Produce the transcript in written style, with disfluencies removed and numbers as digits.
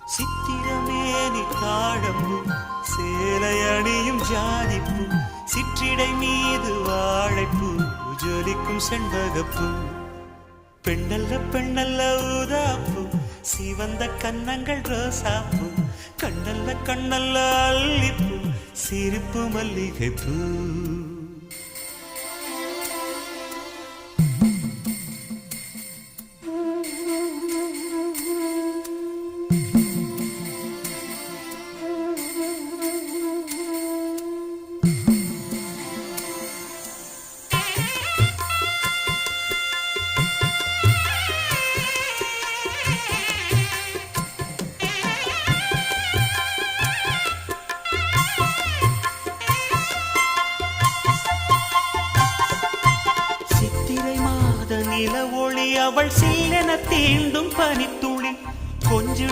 சித்திரமேனி தாழம்பு சேலை அணியும் ஜாதிப்பு சிற்றிடை மீது வாழைப்பூ ஜொலிக்கும் செண்பகப்பூ பெண்ணல்ல பெண்ணல்ல ஊதாப்பூ சிவந்த கன்னங்கள் ரோசாப்பூ கண்ணல்ல கண்ணல்ல அல்லிப்பூ சிரிப்பு மல்லிகைப்பூ நில ஒளி அவள் சீலென தீண்டும் பனித்து